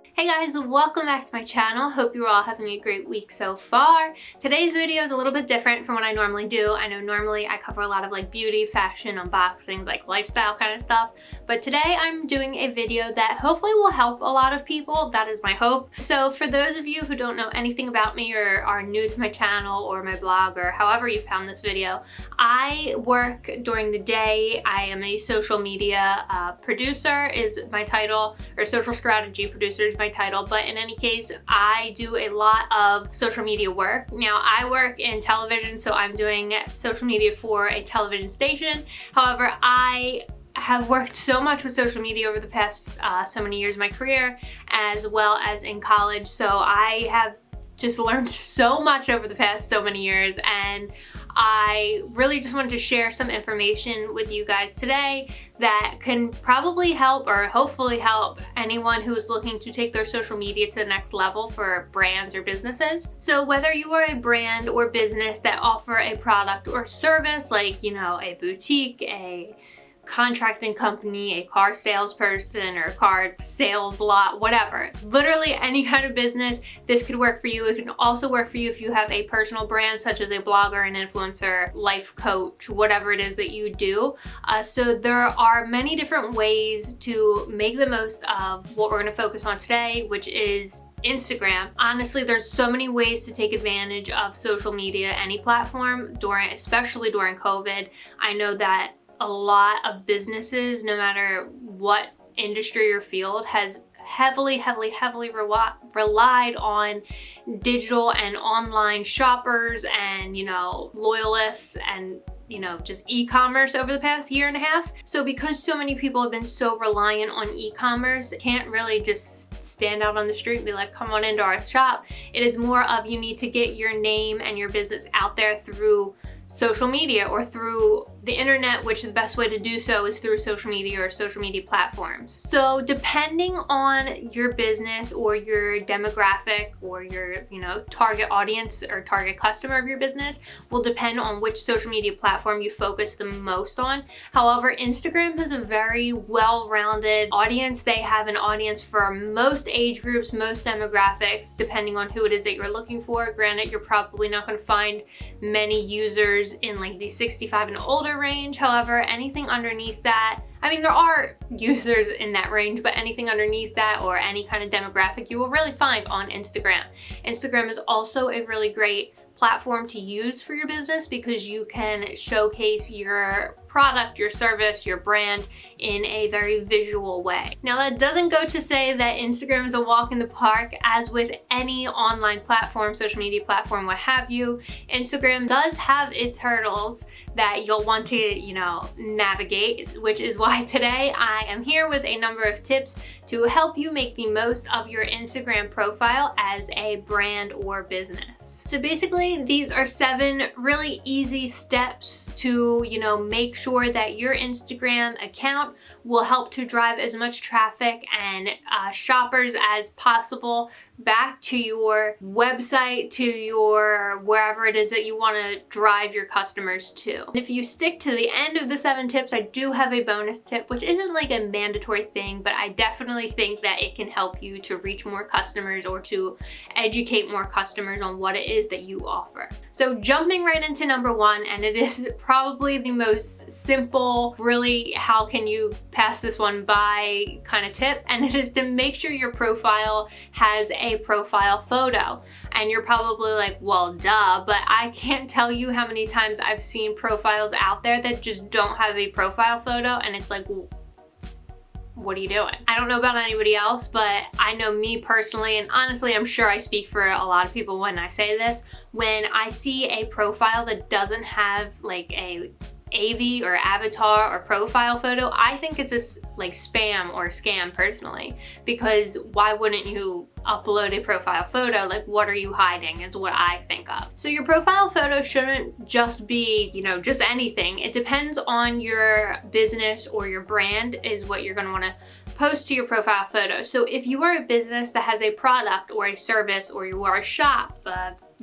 Hey guys, welcome back to my channel. Hope you're all having a great week so far. Today's video is a little bit different from what I normally do. I know normally I cover a lot of like beauty, fashion, unboxings, like lifestyle kind of stuff. But today I'm doing a video that hopefully will help a lot of people. That is my hope. So for those of you who don't know anything about me or are new to my channel or my blog or however you found this video, I work during the day. I am a social media producer is my title, or social strategy producer is my title, but in any case, I do a lot of social media work. Now, I work in television, so I'm doing social media for a television station. However, I have worked so much with social media over the past so many years of my career, as well as in college, so I have just learned so much over the past so many years, and I really just wanted to share some information with you guys today that can probably help or hopefully help anyone who's looking to take their social media to the next level for brands or businesses. So whether you are a brand or business that offer a product or service, like, you know, a boutique, a contracting company, a car salesperson, or a car sales lot, whatever. Literally any kind of business, this could work for you. It can also work for you if you have a personal brand, such as a blogger, an influencer, life coach, whatever it is that you do. So there are many different ways to make the most of what we're going to focus on today, which is Instagram. Honestly, there's so many ways to take advantage of social media, any platform, especially during COVID. I know that a lot of businesses, no matter what industry or field, has heavily relied on digital and online shoppers and, you know, loyalists and, you know, just e-commerce over the past year and a half. So because so many people have been so reliant on e-commerce, can't really just stand out on the street and be like, come on into our shop. It is more of, you need to get your name and your business out there through social media or through the internet, which the best way to do so is through social media or social media platforms. So depending on your business or your demographic or your, you know, target audience or target customer of your business will depend on which social media platform you focus the most on. However, Instagram has a very well-rounded audience. They have an audience for most age groups, most demographics, depending on who it is that you're looking for. Granted, you're probably not going to find many users in like the 65 and older range. However, anything underneath that, I mean, there are users in that range, but anything underneath that or any kind of demographic you will really find on Instagram. Instagram is also a really great platform to use for your business because you can showcase your product, your service, your brand in a very visual way. Now, that doesn't go to say that Instagram is a walk in the park. As with any online platform, social media platform, what have you, Instagram does have its hurdles that you'll want to, you know, navigate, which is why today I am here with a number of tips to help you make the most of your Instagram profile as a brand or business. So basically, these are 7 really easy steps to, you know, make sure that your Instagram account will help to drive as much traffic and shoppers as possible back to your website, to your wherever it is that you want to drive your customers to. And if you stick to the end of the 7 tips, I do have a bonus tip, which isn't like a mandatory thing, but I definitely think that it can help you to reach more customers or to educate more customers on what it is that you offer. So jumping right into number 1, and it is probably the most simple, really how can you pass this one by kind of tip, and it is to make sure your profile has a profile photo. And you're probably like, well, duh, but I can't tell you how many times I've seen profiles out there that just don't have a profile photo, and it's like, what are you doing? I don't know about anybody else, but I know me personally, and honestly, I'm sure I speak for a lot of people when I say this, when I see a profile that doesn't have like a AV or avatar or profile photo, I think it's a like spam or scam personally, because why wouldn't you upload a profile photo? Like, what are you hiding is what I think of. So your profile photo shouldn't just be, you know, just anything. It depends on your business or your brand is what you're going to want to post to your profile photo. So if you are a business that has a product or a service, or you are a shop,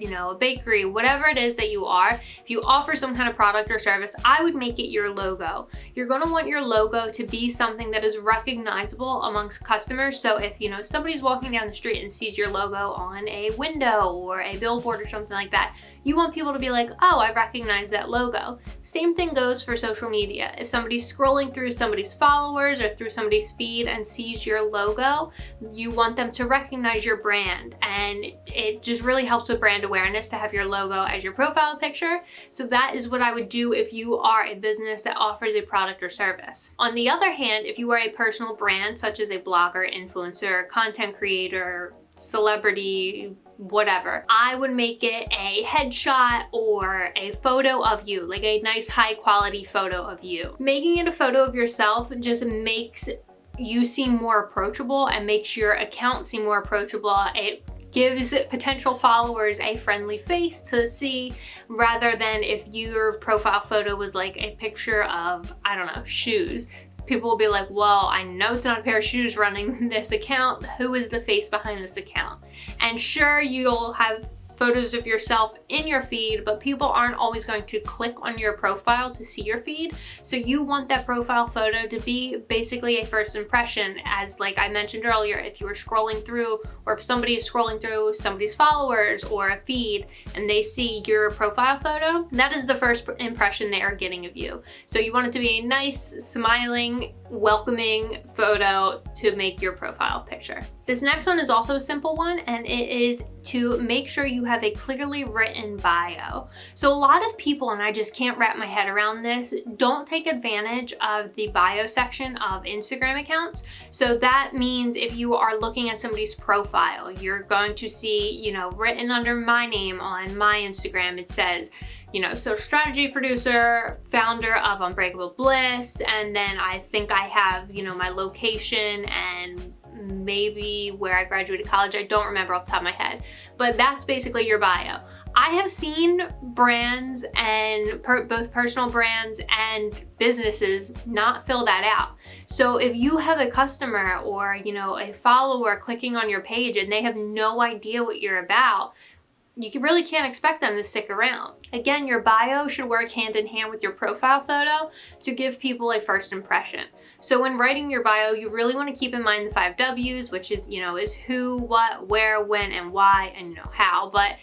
a bakery, whatever it is that you are, if you offer some kind of product or service, I would make it your logo. You're going to want your logo to be something that is recognizable amongst customers. So if, somebody's walking down the street and sees your logo on a window or a billboard or something like that, you want people to be like, oh, I recognize that logo. Same thing goes for social media. If somebody's scrolling through somebody's followers or through somebody's feed and sees your logo, you want them to recognize your brand. And it just really helps with brand awareness to have your logo as your profile picture. So that is what I would do if you are a business that offers a product or service. On the other hand, if you are a personal brand, such as a blogger, influencer, content creator, celebrity, whatever, I would make it a headshot or a photo of you, like a nice high quality photo of you. Making it a photo of yourself just makes you seem more approachable and makes your account seem more approachable. It gives potential followers a friendly face to see, rather than if your profile photo was like a picture of, I don't know, shoes. People will be like, well, I know it's not a pair of shoes running this account. Who is the face behind this account? And sure, you'll have photos of yourself in your feed, but people aren't always going to click on your profile to see your feed. So you want that profile photo to be basically a first impression, as like I mentioned earlier, if you were scrolling through, or if somebody is scrolling through somebody's followers or a feed and they see your profile photo, that is the first impression they are getting of you. So you want it to be a nice, smiling, welcoming photo to make your profile picture. This next one is also a simple one, and it is to make sure you have a clearly written bio. So a lot of people, and I just can't wrap my head around this, don't take advantage of the bio section of Instagram accounts. So that means if you are looking at somebody's profile, you're going to see, written under my name on my Instagram, it says, social strategy producer, founder of Unbreakable Bliss, and then I think I have, my location and maybe where I graduated college. I don't remember off the top of my head, but that's basically your bio. I have seen brands and both personal brands and businesses not fill that out. So if you have a customer or, a follower clicking on your page and they have no idea what you're about, you really can't expect them to stick around. Again, your bio should work hand in hand with your profile photo to give people a first impression. So when writing your bio, you really want to keep in mind the 5 W's, which is, is who, what, where, when, and why, and how. But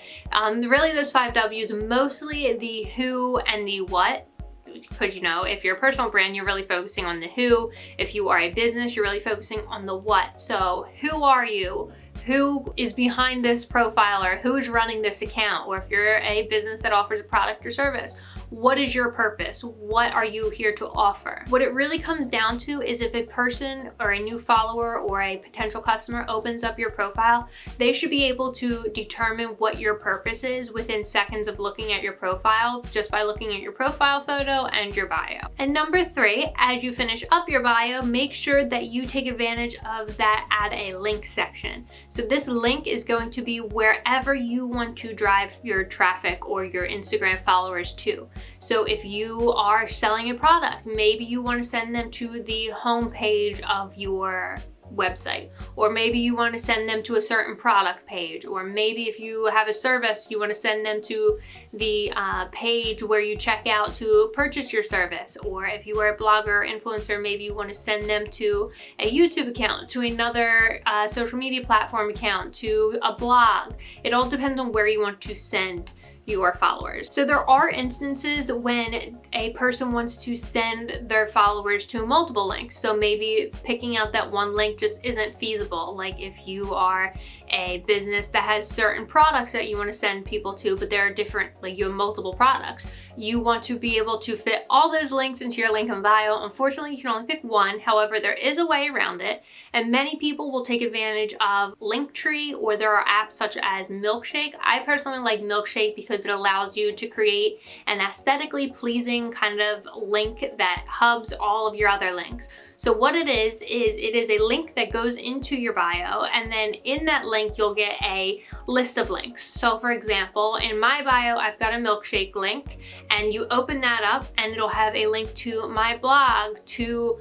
really those 5 W's, mostly the who and the what. Because if you're a personal brand, you're really focusing on the who. If you are a business, you're really focusing on the what. So who are you? Who is behind this profile, or who is running this account? Or if you're a business that offers a product or service, what is your purpose? What are you here to offer? What it really comes down to is if a person or a new follower or a potential customer opens up your profile, they should be able to determine what your purpose is within seconds of looking at your profile, just by looking at your profile photo and your bio. And number 3, as you finish up your bio, make sure that you take advantage of that add a link section. So this link is going to be wherever you want to drive your traffic or your Instagram followers to. So if you are selling a product, maybe you want to send them to the homepage of your website, or maybe you want to send them to a certain product page, or maybe if you have a service, you want to send them to the page where you check out to purchase your service. Or if you are a blogger or influencer, maybe you want to send them to a YouTube account, to another social media platform account, to a blog. It all depends on where you want to send your followers. So there are instances when a person wants to send their followers to multiple links. So maybe picking out that one link just isn't feasible. Like if you are a business that has certain products that you want to send people to, but there are different, like you have multiple products, you want to be able to fit all those links into your link in bio. Unfortunately, you can only pick one. However, there is a way around it, and many people will take advantage of Linktree, or there are apps such as Milkshake. I personally like Milkshake because it allows you to create an aesthetically pleasing kind of link that hubs all of your other links. So what it is it is a link that goes into your bio, and then in that link you'll get a list of links. So for example, in my bio I've got a Milkshake link, and you open that up and it'll have a link to my blog, to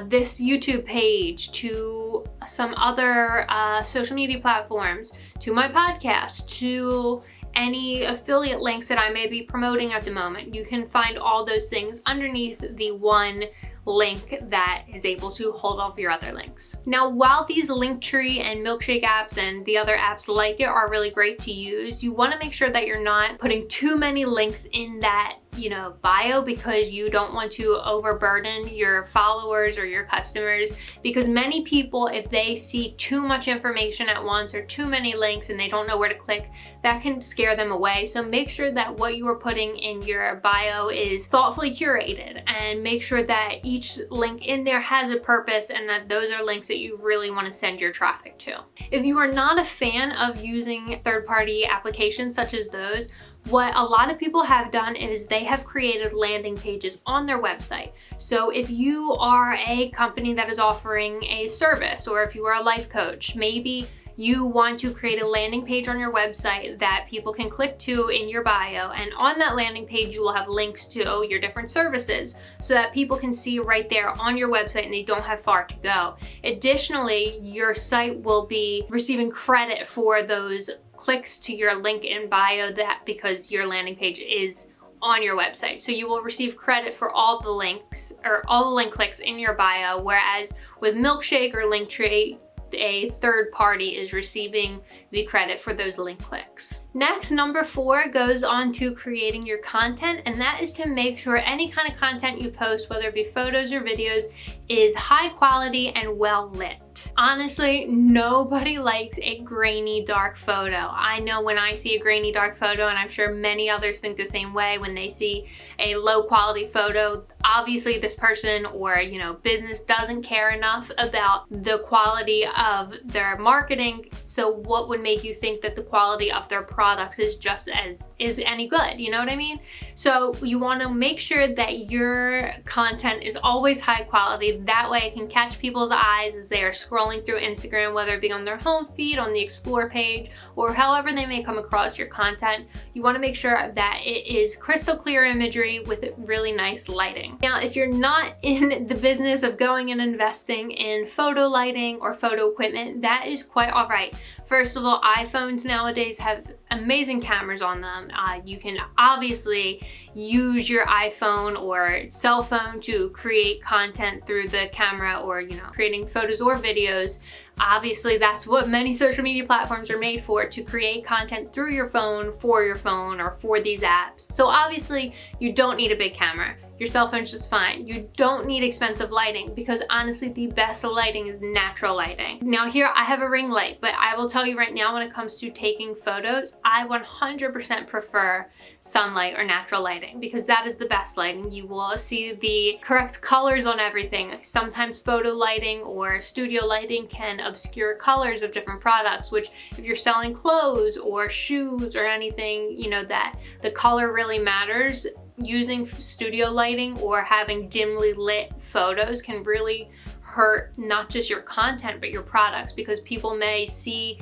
this YouTube page, to some other social media platforms, to my podcast, to any affiliate links that I may be promoting at the moment. You can find all those things underneath the one link that is able to hold all of your other links. Now, while these Linktree and Milkshake apps and the other apps like it are really great to use, you want to make sure that you're not putting too many links in that bio, because you don't want to overburden your followers or your customers, because many people, if they see too much information at once or too many links and they don't know where to click, that can scare them away. So make sure that what you are putting in your bio is thoughtfully curated, and make sure that each link in there has a purpose and that those are links that you really want to send your traffic to. If you are not a fan of using third-party applications such as those, what a lot of people have done is they have created landing pages on their website. So if you are a company that is offering a service, or if you are a life coach, maybe you want to create a landing page on your website that people can click to in your bio, and on that landing page you will have links to your different services so that people can see right there on your website and they don't have far to go. Additionally, your site will be receiving credit for those clicks to your link in bio, that because your landing page is on your website. So you will receive credit for all the links or all the link clicks in your bio, whereas with Milkshake or Linktree, a third party is receiving the credit for those link clicks. Next, number 4 goes on to creating your content, and that is to make sure any kind of content you post, whether it be photos or videos, is high quality and well lit. Honestly, nobody likes a grainy dark photo. I know when I see a grainy dark photo, and I'm sure many others think the same way when they see a low quality photo, obviously this person or business doesn't care enough about the quality of their marketing. So what would make you think that the quality of their products is any good? You know what I mean? So you want to make sure that your content is always high quality. That way it can catch people's eyes as they are scrolling through Instagram, whether it be on their home feed, on the explore page, or however they may come across your content. You want to make sure that it is crystal clear imagery with really nice lighting. Now, if you're not in the business of going and investing in photo lighting or photo equipment, that is quite all right. First of all, iPhones nowadays have amazing cameras on them. You can obviously use your iPhone or cell phone to create content through the camera, or creating photos or videos. Obviously, that's what many social media platforms are made for, to create content through your phone, or for these apps. So obviously, you don't need a big camera. Your cell phone's just fine. You don't need expensive lighting, because honestly, the best lighting is natural lighting. Now here, I have a ring light, but I will tell you right now, when it comes to taking photos, I 100% prefer sunlight or natural lighting, because that is the best lighting. You will see the correct colors on everything. Sometimes photo lighting or studio lighting can obscure colors of different products, which if you're selling clothes or shoes or anything, that the color really matters. Using studio lighting or having dimly lit photos can really hurt not just your content but your products, because people may see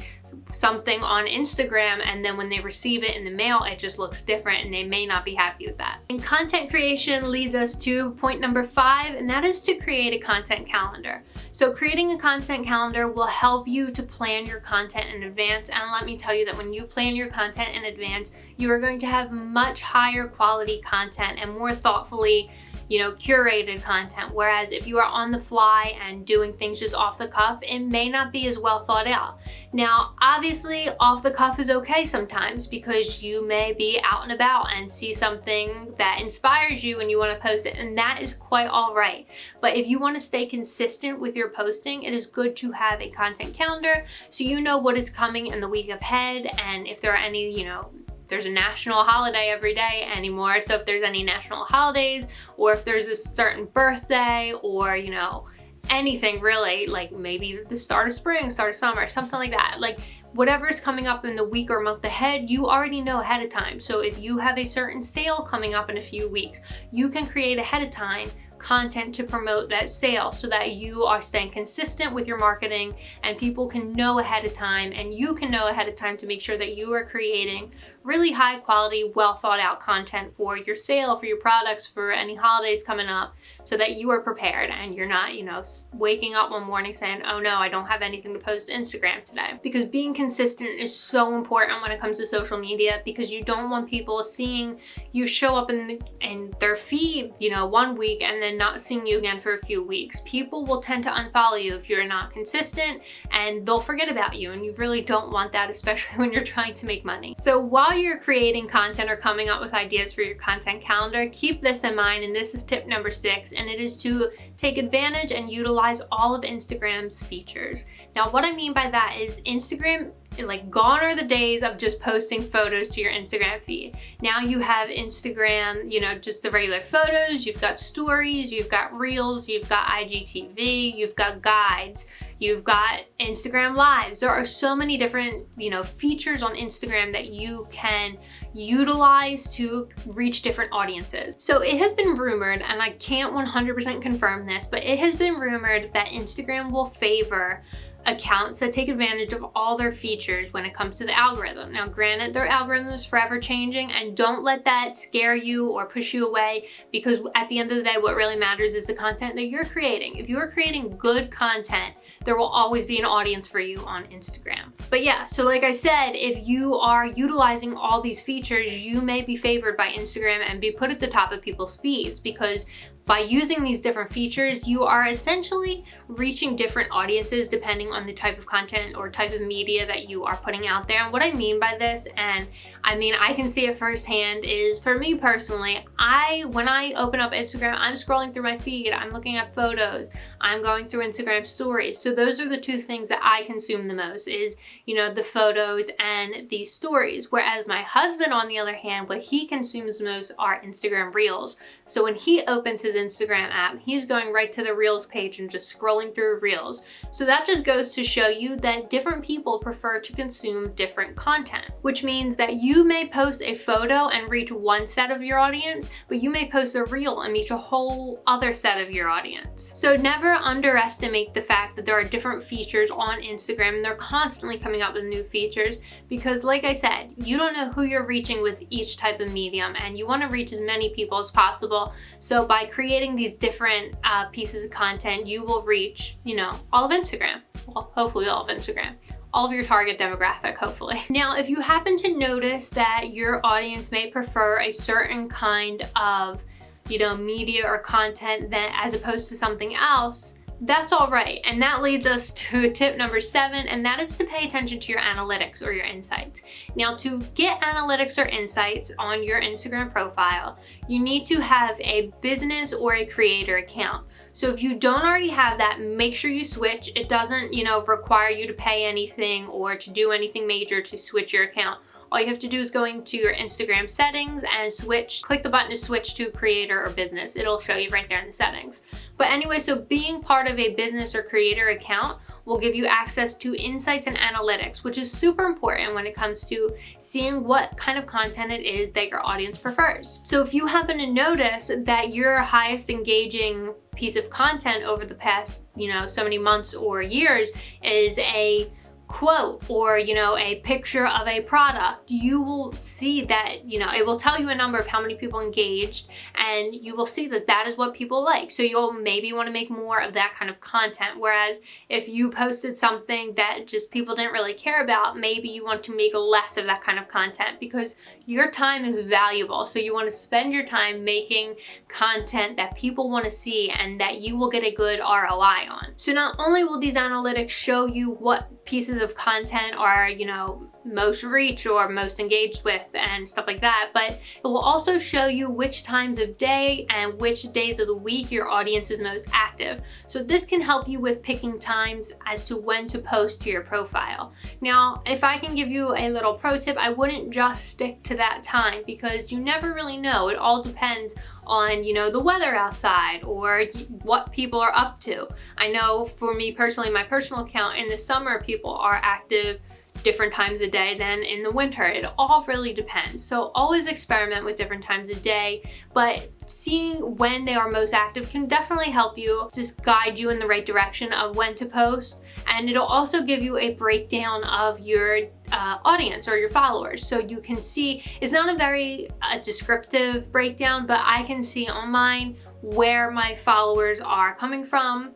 something on Instagram and then when they receive it in the mail it just looks different and they may not be happy with that. And content creation leads us to point number 5, and that is to create a content calendar. So creating a content calendar will help you to plan your content in advance, and let me tell you that when you plan your content in advance, you are going to have much higher quality content and more thoughtfully curated content. Whereas if you are on the fly and doing things just off the cuff, it may not be as well thought out. Now, obviously, off the cuff is okay sometimes, because you may be out and about and see something that inspires you and you want to post it, and that is quite all right. But if you want to stay consistent with your posting, it is good to have a content calendar so you know what is coming in the week ahead, and if there are any, there's a national holiday every day anymore. So if there's any national holidays, or if there's a certain birthday, or anything really, like maybe the start of spring, start of summer, something like that, like whatever's coming up in the week or month ahead, you already know ahead of time. So if you have a certain sale coming up in a few weeks, you can create ahead of time content to promote that sale so that you are staying consistent with your marketing and people can know ahead of time, and you can know ahead of time to make sure that you are creating really high quality, well thought out content for your sale, for your products, for any holidays coming up, so that you are prepared and you're not, waking up one morning saying, oh no, I don't have anything to post to Instagram today. Because being consistent is so important when it comes to social media, because you don't want people seeing you show up in their feed, one week and then not seeing you again for a few weeks. People will tend to unfollow you if you're not consistent, and they'll forget about you, and you really don't want that, especially when you're trying to make money. So while you're creating content or coming up with ideas for your content calendar, keep this in mind, and this is tip number 6, and it is to take advantage and utilize all of Instagram's features. Now, what I mean by that is Instagram, gone are the days of just posting photos to your Instagram feed. Now you have Instagram, just the regular photos, you've got stories, you've got reels, you've got IGTV, you've got guides, you've got Instagram lives. There are so many different, features on Instagram that you can utilize to reach different audiences. So it has been rumored, and I can't 100% confirm this, but it has been rumored that Instagram will favor accounts that take advantage of all their features when it comes to the algorithm. Now, granted, their algorithm is forever changing, and don't let that scare you or push you away, because at the end of the day, what really matters is the content that you're creating. If you are creating good content, there will always be an audience for you on Instagram. But yeah, so like I said, if you are utilizing all these features, you may be favored by Instagram and be put at the top of people's feeds, because by using these different features, you are essentially reaching different audiences depending on the type of content or type of media that you are putting out there. And what I mean by this, and I can see it firsthand, is for me personally, when I open up Instagram, I'm scrolling through my feed, I'm looking at photos, I'm going through Instagram stories. So those are the two things that I consume the most, is, the photos and the stories. Whereas my husband, on the other hand, what he consumes most are Instagram Reels. So when he opens his Instagram app, he's going right to the Reels page and just scrolling through Reels. So that just goes to show you that different people prefer to consume different content, which means that you may post a photo and reach one set of your audience, but you may post a Reel and reach a whole other set of your audience. So never underestimate the fact that there are different features on Instagram, and they're constantly coming up with new features, because like I said, you don't know who you're reaching with each type of medium, and you want to reach as many people as possible. So by creating these different pieces of content, you will reach, all of Instagram. Well, hopefully all of Instagram. All of your target demographic, hopefully. Now, if you happen to notice that your audience may prefer a certain kind of, media or content as opposed to something else, that's all right. And that leads us to tip number 7, and that is to pay attention to your analytics or your insights. Now, to get analytics or insights on your Instagram profile, you need to have a business or a creator account. So if you don't already have that, make sure you switch. It doesn't, require you to pay anything or to do anything major to switch your account. All you have to do is go into your Instagram settings and click the button to switch to creator or business. It'll show you right there in the settings. But anyway, so being part of a business or creator account will give you access to insights and analytics, which is super important when it comes to seeing what kind of content it is that your audience prefers. So if you happen to notice that your highest engaging piece of content over the past, so many months or years is a quote or a picture of a product, you will see that it will tell you a number of how many people engaged, and you will see that that is what people like. So you'll maybe want to make more of that kind of content. Whereas if you posted something that just people didn't really care about, maybe you want to make less of that kind of content, because your time is valuable. So you want to spend your time making content that people want to see and that you will get a good ROI on. So not only will these analytics show you what pieces of content are, most reach or most engaged with and stuff like that, but it will also show you which times of day and which days of the week your audience is most active. So this can help you with picking times as to when to post to your profile. Now, if I can give you a little pro tip, I wouldn't just stick to that time, because you never really know. It all depends on, the weather outside or what people are up to. I know for me personally, my personal account, in the summer, people are active different times a day than in the winter. It all really depends. So always experiment with different times of day, but seeing when they are most active can definitely help you just guide you in the right direction of when to post. And it'll also give you a breakdown of your audience or your followers. So you can see, it's not a very descriptive breakdown, but I can see on mine where my followers are coming from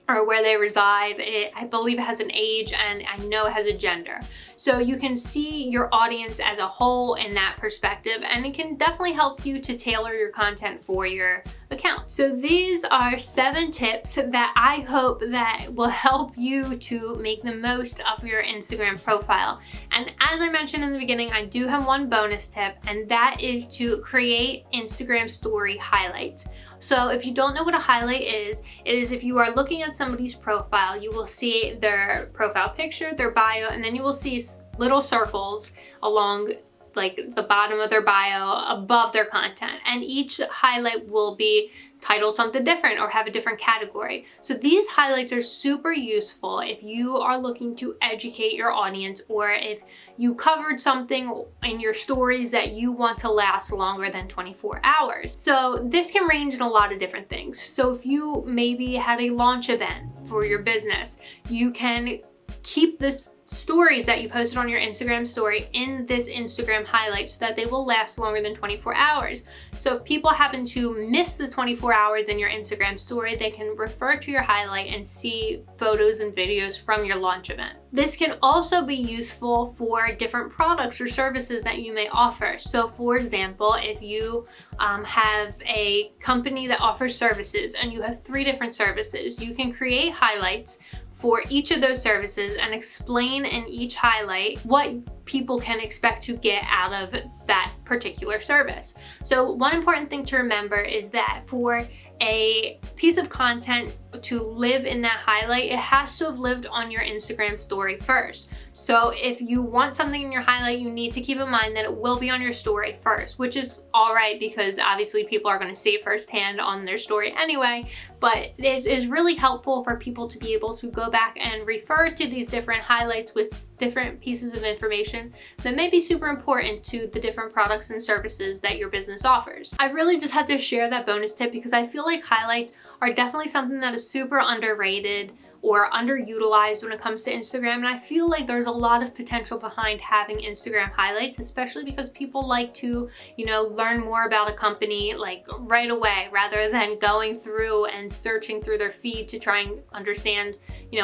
or where they reside. I believe it has an age, and I know it has a gender. So you can see your audience as a whole in that perspective, and it can definitely help you to tailor your content for your account. So these are 7 tips that I hope that will help you to make the most of your Instagram profile. And as I mentioned in the beginning, I do have one bonus tip, and that is to create Instagram story highlights. So if you don't know what a highlight is, it is if you are looking at somebody's profile, you will see their profile picture, their bio, and then you will see little circles along like the bottom of their bio above their content, and each highlight will be titled something different or have a different category. So these highlights are super useful if you are looking to educate your audience, or if you covered something in your stories that you want to last longer than 24 hours. So this can range in a lot of different things. So if you maybe had a launch event for your business, you can keep this stories that you posted on your Instagram story in this Instagram highlight so that they will last longer than 24 hours. So if people happen to miss the 24 hours in your Instagram story, they can refer to your highlight and see photos and videos from your launch event. This can also be useful for different products or services that you may offer. So for example, if you have a company that offers services and you have 3 different services, you can create highlights for each of those services and explain in each highlight what people can expect to get out of that particular service. So one important thing to remember is that for a piece of content to live in that highlight, it has to have lived on your Instagram story first. So if you want something in your highlight, you need to keep in mind that it will be on your story first, which is all right because obviously people are going to see it firsthand on their story anyway, but it is really helpful for people to be able to go back and refer to these different highlights with different pieces of information that may be super important to the different products and services that your business offers. I really just had to share that bonus tip because I feel like highlights are definitely something that is super underrated or underutilized when it comes to Instagram, and I feel like there's a lot of potential behind having Instagram highlights, especially because people like to, learn more about a company like right away rather than going through and searching through their feed to try and understand,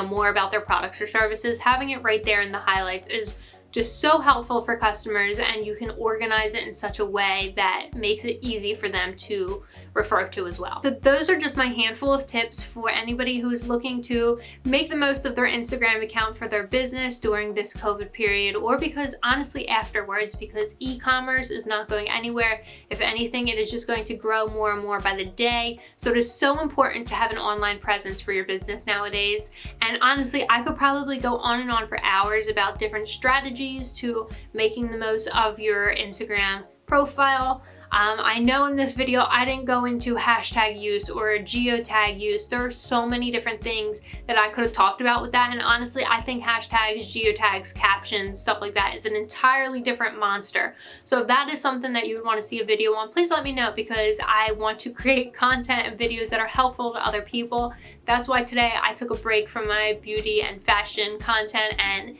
more about their products or services. Having it right there in the highlights is just so helpful for customers, and you can organize it in such a way that makes it easy for them to refer to as well. So those are just my handful of tips for anybody who's looking to make the most of their Instagram account for their business during this COVID period, or because honestly afterwards, because e-commerce is not going anywhere. If anything, it is just going to grow more and more by the day. So it is so important to have an online presence for your business nowadays. And honestly, I could probably go on and on for hours about different strategies to making the most of your Instagram profile. I know in this video I didn't go into hashtag use or geotag use. There are so many different things that I could have talked about with that, and honestly I think hashtags, geotags, captions, stuff like that is an entirely different monster. So if that is something that you would want to see a video on, please let me know, because I want to create content and videos that are helpful to other people. That's why today I took a break from my beauty and fashion content and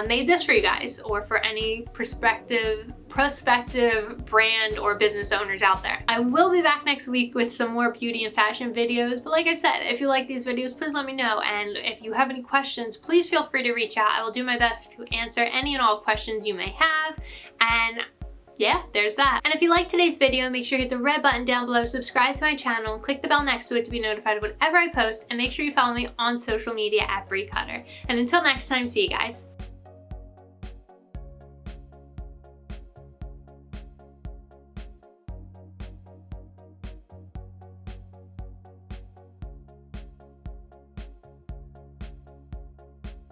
made this for you guys, or for any prospective brand or business owners out there. I will be back next week with some more beauty and fashion videos, but like I said, if you like these videos, please let me know, and if you have any questions, please feel free to reach out. I will do my best to answer any and all questions you may have, and yeah, there's that. And if you liked today's video, make sure you hit the red button down below, subscribe to my channel, and click the bell next to it to be notified whenever I post, and make sure you follow me on social media at Brie Cutter. And until next time, see you guys.